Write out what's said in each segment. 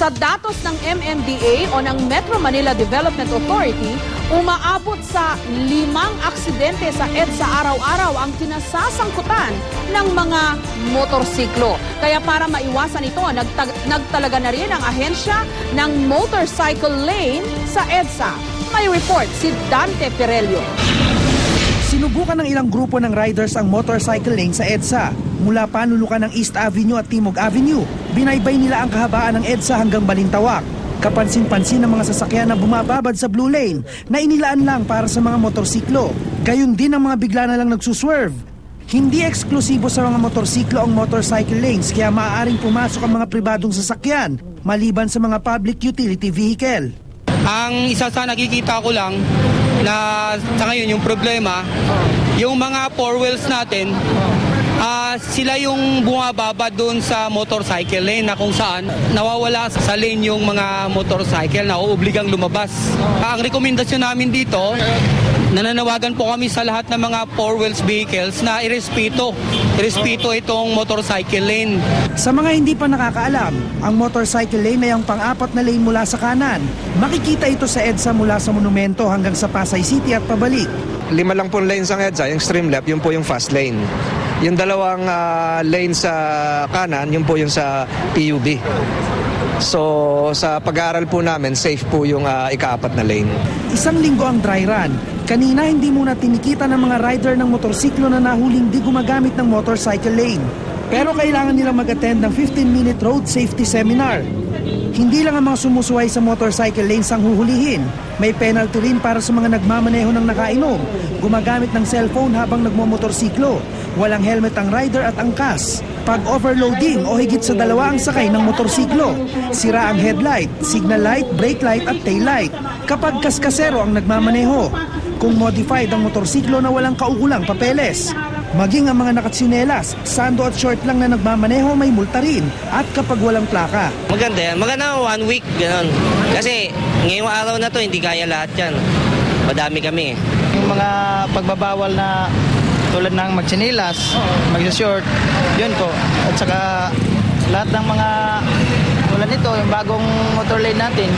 Sa datos ng MMDA o ng Metro Manila Development Authority, umaabot sa 5 aksidente sa EDSA araw-araw ang kinasasangkutan ng mga motorsiklo. Kaya para maiwasan ito, nagtalaga na rin ang ahensya ng motorcycle lane sa EDSA. May report si Dante Pirello. Sinubukan ng ilang grupo ng riders ang motorcycle lane sa EDSA. Mula panulukan ng East Avenue at Timog Avenue, binaybay nila ang kahabaan ng EDSA hanggang Balintawak. Kapansin-pansin ng mga sasakyan na bumababad sa blue lane na inilaan lang para sa mga motorsiklo. Gayon din ang mga bigla na lang nagsuswerve. Hindi eksklusibo sa mga motorsiklo ang motorcycle lanes kaya maaaring pumasok ang mga pribadong sasakyan maliban sa mga public utility vehicle. Ang isa sa nakikita ko lang na sa ngayon yung problema, yung mga four wheels natin, sila yung bumababa doon sa motorcycle lane na kung saan nawawala sa lane yung mga motorcycle na uubligang lumabas. Ang rekomendasyon namin dito, nananawagan po kami sa lahat ng mga four wheels vehicles na irespeto itong motorcycle lane. Sa mga hindi pa nakakaalam, ang motorcycle lane ay ang pang-apat na lane mula sa kanan. Makikita ito sa EDSA mula sa monumento hanggang sa Pasay City at pabalik. 5 lang po lanes ang EDSA, yung extreme left, yun po yung fast lane. Yung dalawang lane sa kanan, yun po yung sa PUB. So sa pag-aaral po namin, safe po yung ika-4 na lane. Isang linggo ang dry run. Kanina hindi muna tinikita ng mga rider ng motorsiklo na nahuling di gumagamit ng motorcycle lane. Pero kailangan nilang mag-attend ng 15-minute road safety seminar. Hindi lang ang mga sumusuway sa motorcycle lanes ang huhulihin. May penalty rin para sa mga nagmamaneho ng nakainom, gumagamit ng cellphone habang nagmomotorsiklo, walang helmet ang rider at angkas, pag-overloading o higit sa 2 ang sakay ng motorsiklo, sira ang headlight, signal light, brake light at tail light, kapag kaskasero ang nagmamaneho, kung modified ang motorsiklo na walang kaukulang papeles. Maging ang mga nakatsinelas, sando at short lang na nagmamaneho may multa rin at kapag walang plaka. Maganda yan. Maganda 1 week, gano'n. Kasi ngayong araw na to hindi kaya lahat yan. Madami kami. Yung mga pagbabawal na tulad ng magtsinilas, mag-short, yun po. At saka lahat ng mga tulad nito, yung bagong motor lane natin.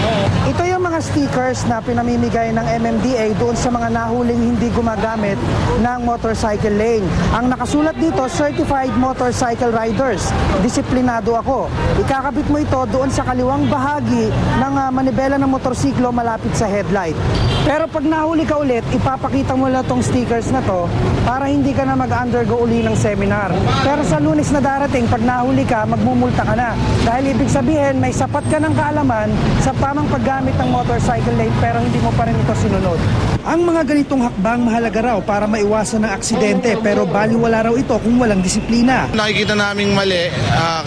Ito yung mga stickers na pinamimigay ng MMDA doon sa mga nahuling hindi gumagamit ng motorcycle lane. Ang nakasulat dito, Certified Motorcycle Riders. Disiplinado ako. Ikakabit mo ito doon sa kaliwang bahagi ng manibela ng motorsiklo malapit sa headlight. Pero pag nahuli ka ulit, ipapakita mo lang itong stickers na to para hindi ka na mag-undergo uli ng seminar. Pero sa Lunes na darating, pag nahuli ka, magmumulta ka na. Dahil ibig sabihin, may sapat ka ng kaalaman sa tamang paggamit ng motorcycle lane pero hindi mo pa rin ito sinunod. Ang mga ganitong hakbang mahalaga raw para maiwasan ng aksidente pero baliwala raw ito kung walang disiplina. Nakikita naming mali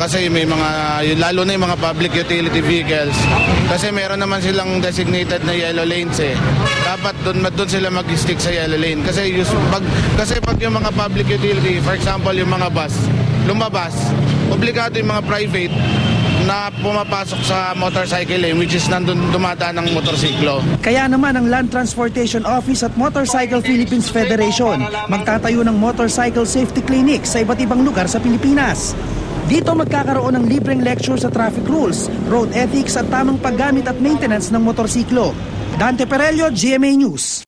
kasi may mga, lalo na yung mga public utility vehicles kasi meron naman silang designated na yellow lanes eh. Dapat doon sila mag-stick sa yellow lane kasi pag yung mga public utility, for example yung mga bus, lumabas, obligado yung mga private na pumapasok sa motorcycle lane which is nandun dumadaan ng motorsiklo. Kaya naman ang Land Transportation Office at Motorcycle Philippines Federation magtatayo ng motorcycle safety clinic sa iba't ibang lugar sa Pilipinas. Dito magkakaroon ng libreng lecture sa traffic rules, road ethics at tamang paggamit at maintenance ng motorsiklo. Dante Pirello, GMA News.